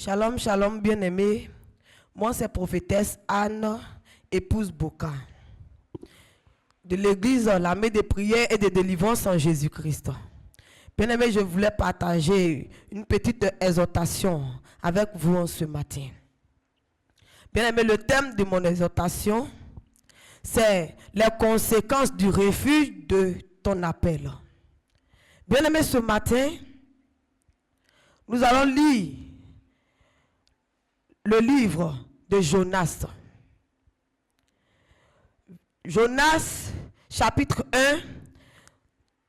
Shalom, shalom, bien-aimés. Moi, c'est prophétesse Anne, épouse Boka, de l'église l'armée de prière et de délivrance en Jésus-Christ. Bien-aimés, je voulais partager une petite exhortation avec vous en ce matin. Bien-aimés, le thème de mon exhortation, c'est les conséquences du refus de ton appel. Bien-aimés, ce matin, nous allons lire le livre de Jonas. Jonas, chapitre 1,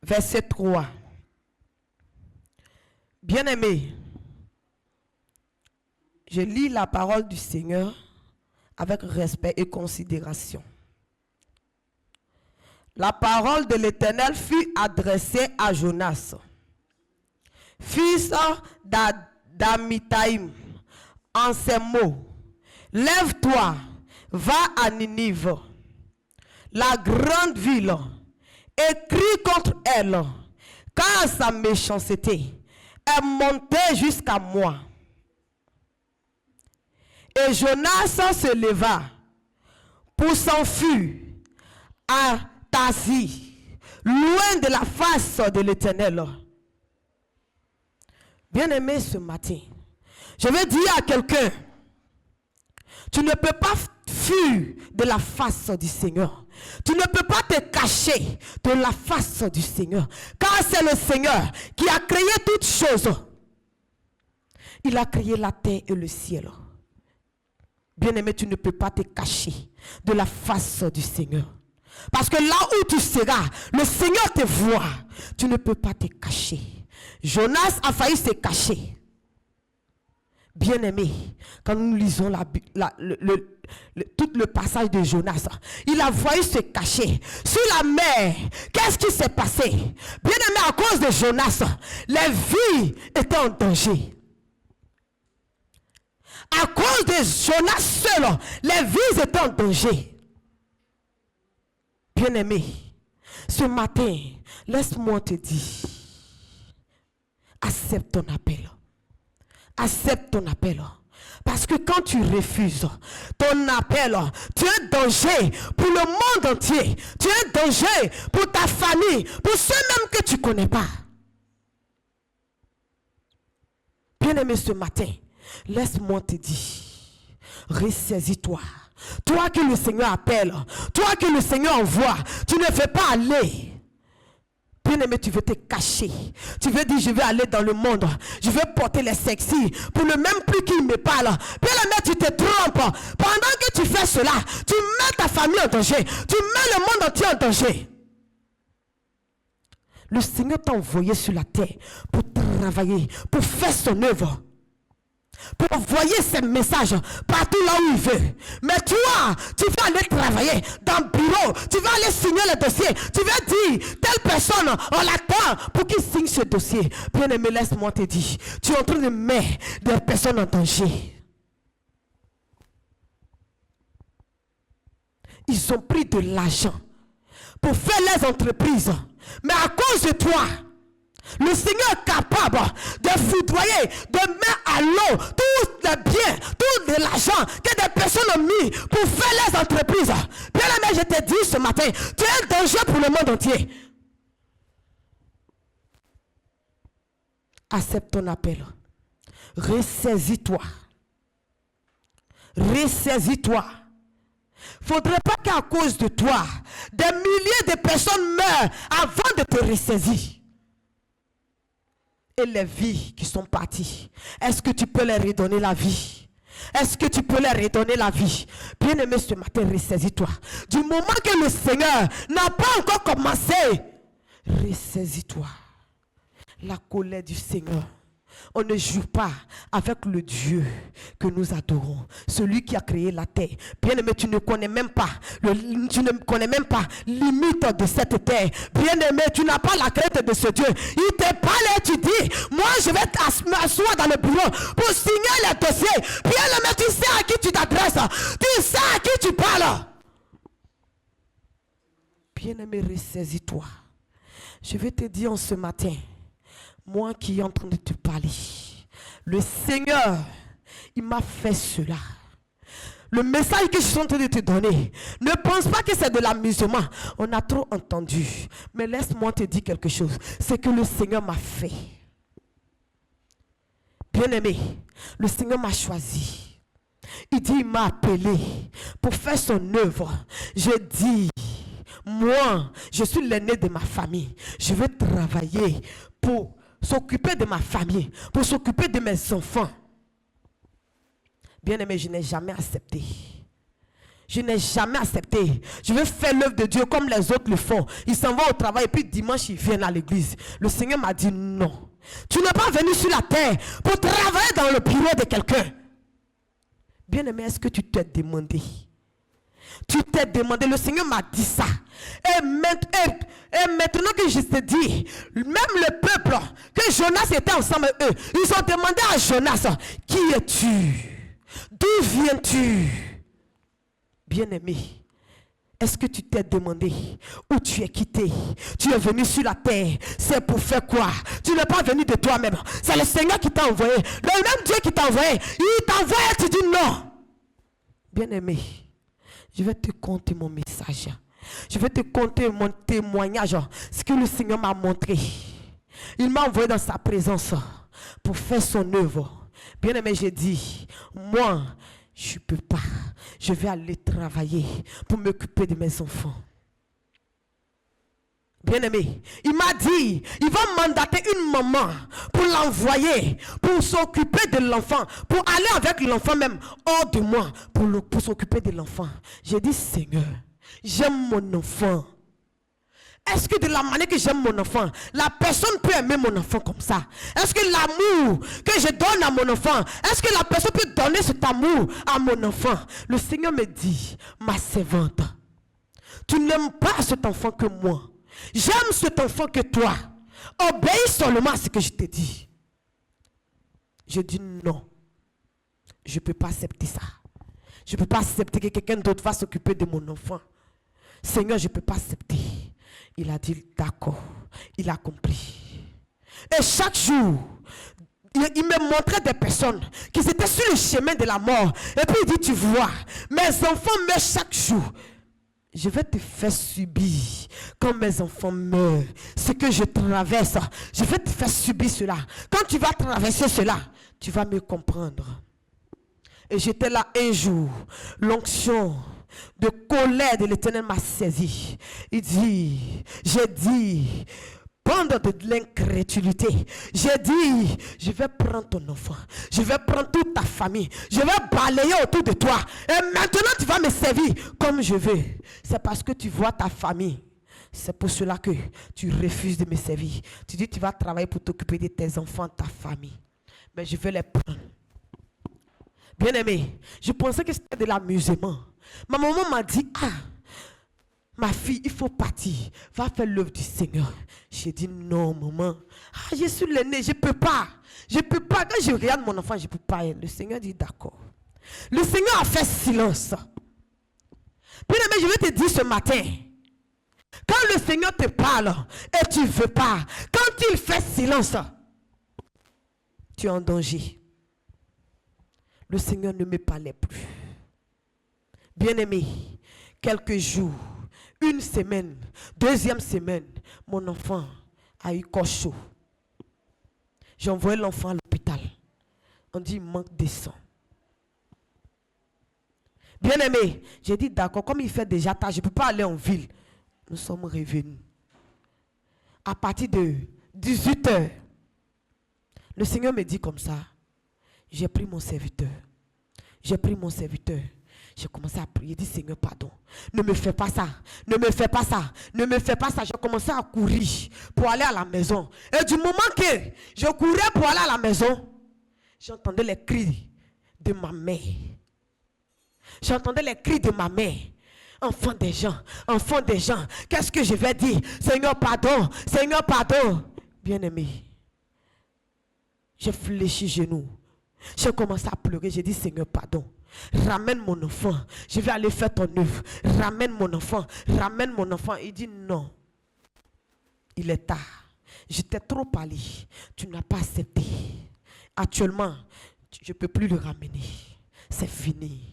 verset 3. Bien-aimés, je lis la parole du Seigneur avec respect et considération. La parole de l'Éternel fut adressée à Jonas, fils d'Amittai, en ces mots: lève-toi, va à Ninive, la grande ville, et crie contre elle, car sa méchanceté est montée jusqu'à moi. Et Jonas se leva pour s'enfuir à Tarsis, loin de la face de l'Éternel. Bien-aimé, ce matin, je veux dire à quelqu'un, tu ne peux pas fuir de la face du Seigneur. Tu ne peux pas te cacher de la face du Seigneur. Car c'est le Seigneur qui a créé toutes choses. Il a créé la terre et le ciel. Bien-aimé, tu ne peux pas te cacher de la face du Seigneur. Parce que là où tu seras, le Seigneur te voit. Tu ne peux pas te cacher. Jonas a failli se cacher. Bien-aimé, quand nous lisons tout le passage de Jonas, il a failli se cacher sur la mer. Qu'est-ce qui s'est passé? Bien-aimé, à cause de Jonas, les vies étaient en danger. À cause de Jonas seul, les vies étaient en danger. Bien-aimé, ce matin, laisse-moi te dire, accepte ton appel. Accepte ton appel. Parce que quand tu refuses ton appel, tu es un danger pour le monde entier. Tu es un danger pour ta famille, pour ceux même que tu ne connais pas. Bien-aimé, ce matin, laisse-moi te dire, ressaisis-toi. Toi que le Seigneur appelle, toi que le Seigneur envoie, tu ne veux pas aller. Bien-aimé, tu veux te cacher. Tu veux dire, je vais aller dans le monde. Je vais porter les sexy pour le même prix qu'il me parle. Bien-aimé, tu te trompes. Pendant que tu fais cela, tu mets ta famille en danger. Tu mets le monde entier en danger. Le Seigneur t'a envoyé sur la terre pour travailler, pour faire son œuvre, pour envoyer ses messages partout là où il veut. Mais toi, tu vas aller travailler dans le bureau, tu vas aller signer le dossier, tu vas dire, telle personne, on l'attend pour qu'il signe ce dossier. Bien-aimé, laisse-moi te dire, tu es en train de mettre des personnes en danger. Ils ont pris de l'argent pour faire les entreprises. Mais à cause de toi, le Seigneur est capable de foudroyer, de mettre à l'eau tous les biens, tout l'argent que des personnes ont mis pour faire les entreprises. Bien-aimé, je te dis ce matin, tu es un danger pour le monde entier. Accepte ton appel. Ressaisis-toi. Ressaisis-toi. Il ne faudrait pas qu'à cause de toi, des milliers de personnes meurent avant de te ressaisir. Et les vies qui sont parties, est-ce que tu peux leur redonner la vie? Est-ce que tu peux leur redonner la vie? Bien-aimé, ce matin, ressaisis-toi. Du moment que le Seigneur n'a pas encore commencé, ressaisis-toi. La colère du Seigneur. On ne joue pas avec le Dieu que nous adorons, celui qui a créé la terre. Bien-aimé, tu ne connais même pas limite de cette terre. Bien-aimé, tu n'as pas la crainte de ce Dieu. Il te parle et tu dis, moi je vais m'asseoir dans le bureau pour signer les dossiers. Bien-aimé, tu sais à qui tu t'adresses, tu sais à qui tu parles. Bien-aimé, ressaisis-toi. Je vais te dire en ce matin, moi qui est en train de te parler, le Seigneur Il m'a fait cela. Le message que je suis en train de te donner, ne pense pas que c'est de l'amusement. On a trop entendu. Mais laisse-moi te dire quelque chose. C'est que le Seigneur m'a fait. Bien-aimé, le Seigneur m'a choisi. Il dit, il m'a appelé pour faire son œuvre. Je dis, moi, je suis l'aîné de ma famille. Je vais travailler pour s'occuper de ma famille, pour s'occuper de mes enfants. Bien-aimé, je n'ai jamais accepté. Je n'ai jamais accepté. Je veux faire l'œuvre de Dieu comme les autres le font. Ils s'en vont au travail et puis dimanche, ils viennent à l'église. Le Seigneur m'a dit non. Tu n'es pas venu sur la terre pour travailler dans le bureau de quelqu'un. Bien-aimé, est-ce que tu t'es demandé? Tu t'es demandé, le Seigneur m'a dit ça. Et maintenant que je te dis, même le peuple, que Jonas était ensemble avec eux, ils ont demandé à Jonas, qui es-tu? D'où viens-tu? Bien-aimé, est-ce que tu t'es demandé où tu es quitté? Tu es venu sur la terre, c'est pour faire quoi? Tu n'es pas venu de toi-même. C'est le Seigneur qui t'a envoyé. Le même Dieu qui t'a envoyé. Il t'envoie et tu dis non. Bien-aimé, je vais te conter mon message. Je vais te conter mon témoignage. Ce que le Seigneur m'a montré. Il m'a envoyé dans sa présence pour faire son œuvre. Bien-aimé, j'ai dit, moi, je ne peux pas. Je vais aller travailler pour m'occuper de mes enfants. Bien-aimé, il m'a dit, il va mandater une maman pour l'envoyer, pour s'occuper de l'enfant, pour aller avec l'enfant même hors de moi, pour s'occuper de l'enfant. J'ai dit, Seigneur, j'aime mon enfant. Est-ce que de la manière que j'aime mon enfant, la personne peut aimer mon enfant comme ça? Est-ce que l'amour que je donne à mon enfant, est-ce que la personne peut donner cet amour à mon enfant? Le Seigneur me dit, ma servante, tu n'aimes pas cet enfant que moi. J'aime cet enfant que toi. Obéis seulement à ce que je te dis. Je dis non. Je ne peux pas accepter ça. Je ne peux pas accepter que quelqu'un d'autre va s'occuper de mon enfant. Seigneur, je ne peux pas accepter. Il a dit d'accord. Il a compris. Et chaque jour, il me montrait des personnes qui étaient sur le chemin de la mort. Et puis il dit, tu vois, mes enfants meurent chaque jour. Je vais te faire subir quand mes enfants meurent. Ce que je traverse, je vais te faire subir cela. Quand tu vas traverser cela, tu vas me comprendre. Et j'étais là un jour, l'onction de colère de l'Éternel m'a saisi. Il dit, j'ai dit, pendant de l'incrédulité, j'ai dit, je vais prendre ton enfant, je vais prendre toute ta famille, je vais balayer autour de toi. Et maintenant tu vas me servir comme je veux. C'est parce que tu vois ta famille. C'est pour cela que tu refuses de me servir. Tu dis, tu vas travailler pour t'occuper de tes enfants, ta famille. Mais je vais les prendre. Bien-aimé, je pensais que c'était de l'amusement. Ma maman m'a dit, ma fille, il faut partir. Va faire l'œuvre du Seigneur. J'ai dit, non, maman. Je suis l'aîné, je ne peux pas. Je ne peux pas. Quand je regarde mon enfant, je ne peux pas. Le Seigneur dit, d'accord. Le Seigneur a fait silence. Bien-aimé, je vais te dire ce matin. Quand le Seigneur te parle et tu ne veux pas, quand il fait silence, tu es en danger. Le Seigneur ne me parlait plus. Bien-aimé, quelques jours, une semaine, deuxième semaine, mon enfant a eu corps chaud. J'ai envoyé l'enfant à l'hôpital. On dit il manque de sang. Bien-aimé, j'ai dit d'accord, comme il fait déjà tard, je ne peux pas aller en ville. Nous sommes revenus. À partir de 18h, le Seigneur me dit comme ça, j'ai pris mon serviteur. J'ai pris mon serviteur. J'ai commencé à prier. J'ai dit, Seigneur, pardon. Ne me fais pas ça. Ne me fais pas ça. Ne me fais pas ça. J'ai commencé à courir pour aller à la maison. Et du moment que je courais pour aller à la maison, j'entendais les cris de ma mère. J'entendais les cris de ma mère. Enfant des gens. Qu'est-ce que je vais dire? Seigneur, pardon. Seigneur, pardon. Bien-aimé, j'ai fléchi genoux. J'ai commencé à pleurer. J'ai dit, Seigneur, pardon. Ramène mon enfant. Je vais aller faire ton œuvre. Ramène mon enfant. Ramène mon enfant. Il dit, non. Il est tard. Je t'ai trop parlé. Tu n'as pas accepté. Actuellement, Je ne peux plus le ramener. C'est fini.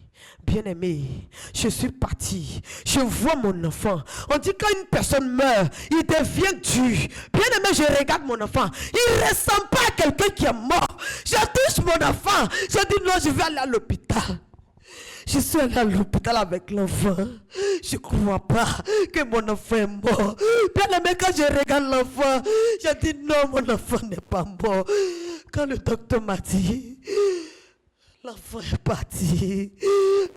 Bien-aimé, je suis parti. Je vois mon enfant. On dit quand une personne meurt, il devient dur. Bien-aimé, je regarde mon enfant. Il ne ressemble pas à quelqu'un qui est mort. Je touche mon enfant. Je dis non, je vais aller à l'hôpital. Je suis allé à l'hôpital avec l'enfant. Je ne crois pas que mon enfant est mort. Bien-aimé, quand je regarde l'enfant, je dis non, mon enfant n'est pas mort. Quand le docteur m'a dit, l'enfant est parti.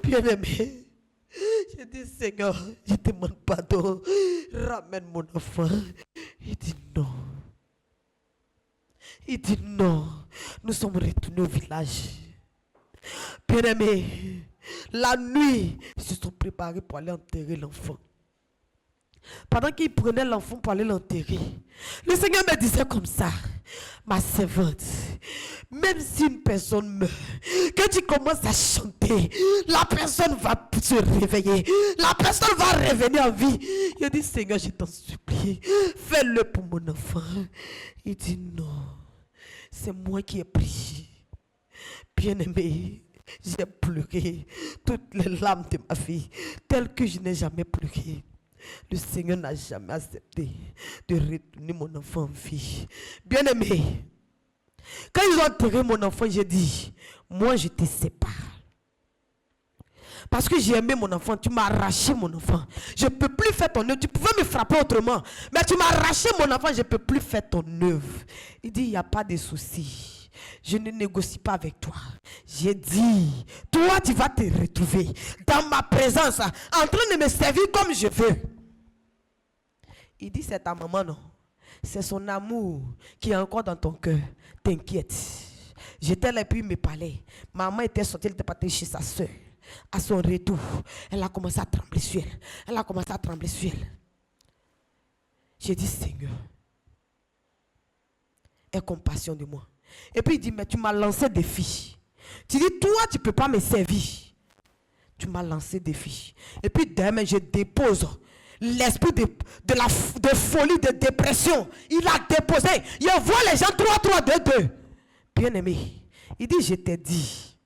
Bien-aimé, je dis Seigneur, je demande pardon. Ramène mon enfant. Il dit non. Il dit non. Nous sommes retournés au village. Bien-aimé, la nuit, ils se sont préparés pour aller enterrer l'enfant. Pendant qu'ils prenaient l'enfant pour aller l'enterrer, le Seigneur me disait comme ça, ma servante, même si une personne meurt, que tu commences à chanter, la personne va se réveiller, la personne va revenir en vie. Il dit, Seigneur, je t'en supplie, fais-le pour mon enfant. Il dit, non, c'est moi qui ai pris. Bien-aimé, j'ai pleuré toutes les larmes de ma vie, telles que je n'ai jamais pleuré. Le Seigneur n'a jamais accepté de retourner mon enfant en vie. Bien-aimé, quand ils ont enterré mon enfant, j'ai dit, moi je te sépare. Parce que j'ai aimé mon enfant, tu m'as arraché mon enfant. Je ne peux plus faire ton œuvre. Tu pouvais me frapper autrement, mais tu m'as arraché mon enfant, je ne peux plus faire ton œuvre. Il dit, il n'y a pas de souci. Je ne négocie pas avec toi. J'ai dit, toi tu vas te retrouver dans ma présence, en train de me servir comme je veux. Il dit, c'est ta maman, non? C'est son amour qui est encore dans ton cœur. T'inquiète. J'étais là et puis il me parlait. Maman était sortie, elle était partie chez sa soeur. À son retour, elle a commencé à trembler sur elle. Elle a commencé à trembler sur elle. J'ai dit, Seigneur, aie compassion de moi. Et puis il dit, mais tu m'as lancé des défi. Tu dis, toi, tu ne peux pas me servir. Tu m'as lancé des défi. Et puis demain, je dépose l'esprit de folie, de dépression. Il a déposé. Il envoie les gens 3, 3, 2, 2. Bien aimé, il dit, je t'ai dit,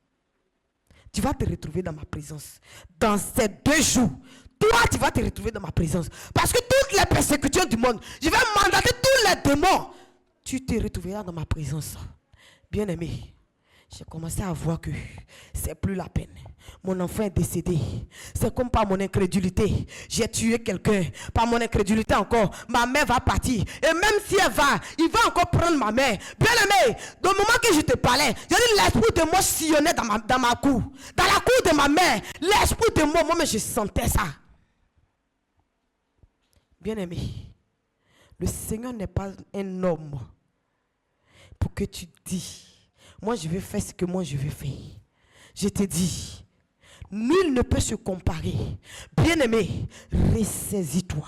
tu vas te retrouver dans ma présence. Dans ces 2 jours, toi, tu vas te retrouver dans ma présence. Parce que toutes les persécutions du monde, je vais mandater tous les démons. Tu te retrouveras dans ma présence. Bien aimé, j'ai commencé à voir que c'est plus la peine. Mon enfant est décédé. C'est comme par mon incrédulité. J'ai tué quelqu'un. Par mon incrédulité encore, ma mère va partir. Et même si elle va, il va encore prendre ma mère. Bien aimé, dans le moment que je te parlais, j'ai dit l'esprit de moi sillonnait dans ma cour. Dans la cour de ma mère, l'esprit de moi, je sentais ça. Bien aimé, le Seigneur n'est pas un homme pour que tu dis, moi je vais faire ce que moi je veux faire. Je te dis, nul ne peut se comparer. Bien-aimé, ressaisis-toi.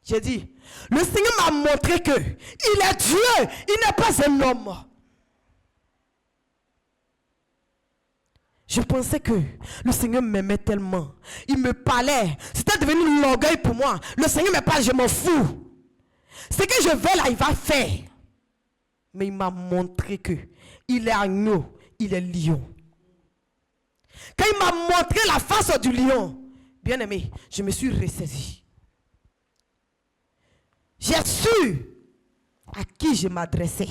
J'ai dit, le Seigneur m'a montré que il est Dieu, il n'est pas un homme. Je pensais que le Seigneur m'aimait tellement. Il me parlait. C'était devenu l'orgueil pour moi. Le Seigneur me parle, je m'en fous. Ce que je veux là, il va faire. Mais il m'a montré que il est agneau, il est lion. Quand il m'a montré la face du lion, bien aimé, je me suis ressaisi. J'ai su à qui je m'adressais.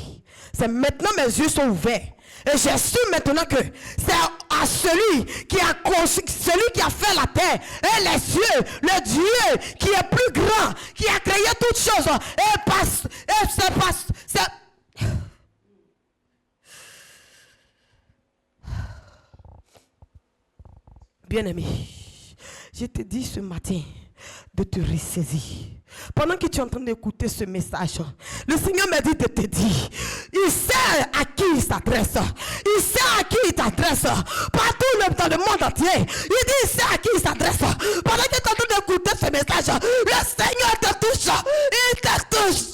C'est maintenant mes yeux sont ouverts. Et j'ai su maintenant que c'est à celui qui a conçu, celui qui a fait la terre et les cieux, le Dieu qui est plus grand, qui a créé toutes choses. Bien-aimé, je te dis ce matin de te ressaisir. Pendant que tu es en train d'écouter ce message, le Seigneur m'a dit de te dire, il sait à qui il s'adresse. Il sait à qui il t'adresse. Partout dans le monde entier. Il dit, il sait à qui il s'adresse. Pendant que tu es en train d'écouter ce message, le Seigneur te touche. Il te touche.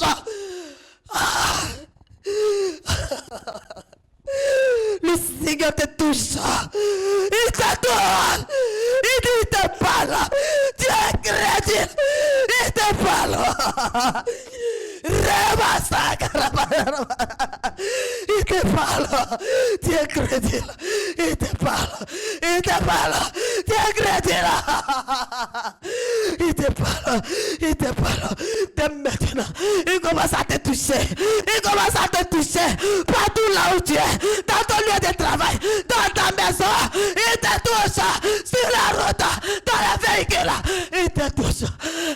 Le Seigneur te touche. Il te touche. Il dit, il te parle. Tu es crédit. Il te parle. Il te te parle. Tu es crédit. Il te parle. Il te parle. Tu es crédit. Il te parle. Il te parle. Dès maintenant, il commence à te toucher. Il commence à te toucher. Partout là où tu es. Dans ton lieu de travail. Dans ta maison. Il te touche. Sur la route. Dans la véhicule. Il te touche.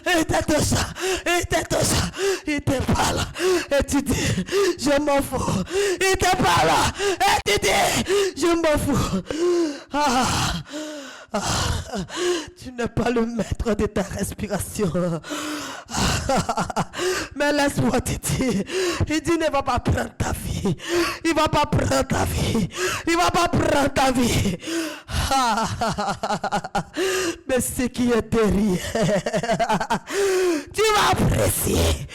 Il te touche. Il te touche. Il te parle. Et tu dis, je m'en fous. Il te parle. Et tu dis, je m'en fous. Tu n'es pas le maître de ta respiration. Mais laisse-moi te dire, il dit ne va pas prendre ta vie. Il va pas prendre ta vie. Il va pas prendre ta vie. Mais ce qui est derrière, tu vas apprécier.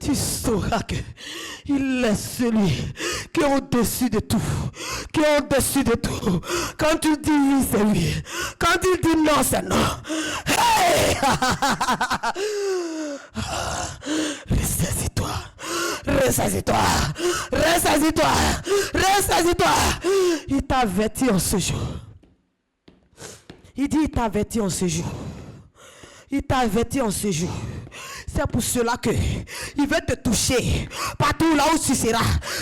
Tu sauras que il est celui qui est au-dessus de tout. Qui est au-dessus de tout. Quand tu dis oui, c'est oui. Quand tu dis non, c'est non. Hey! Ressaisis-toi. Ressaisis-toi. Ressaisis-toi. Ressaisis-toi. Il t'a averti en ce jour. Il dit il t'a averti en ce jour. Il t'a averti en ce jour. C'est pour cela que il va te toucher. Partout là où tu seras,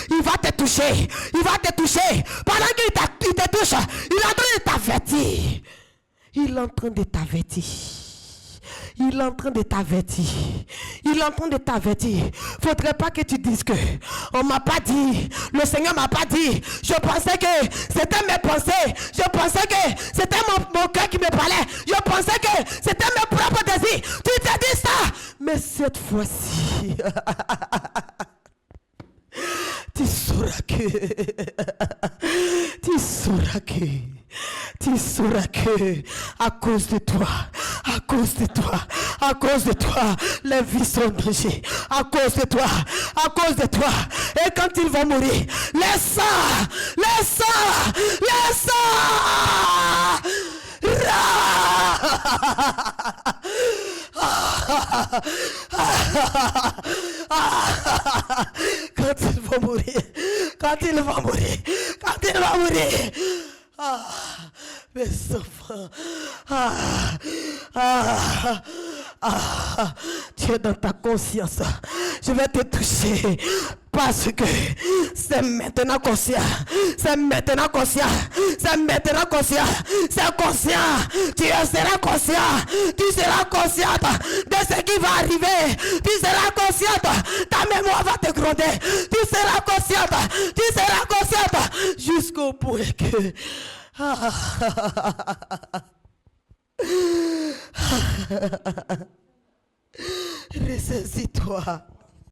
il va te toucher. Il va te toucher. Pendant qu'il te touche, il est en train de t'avertir. Il est en train de t'avertir. Il est en train de t'avertir. Il est en train de t'avertir. Faudrait pas que tu dises que on m'a pas dit. Le Seigneur m'a pas dit. Je pensais que c'était mes pensées. Je pensais que c'était mon cœur qui me parlait. Je pensais que c'était mes propres désirs. Tu t'es dit ça. Mais cette fois-ci, tu sauras que à cause de toi, les vies sont en danger. À cause de toi. Et quand ils vont mourir, les sangs. Quand ils vont mourir. Mes enfants, tu es dans ta conscience. Je vais te toucher parce que c'est maintenant conscient. C'est conscient. Tu seras consciente de ce qui va arriver. Tu seras consciente. Ta mémoire va te gronder. Tu seras consciente jusqu'au point que ressaisis-toi.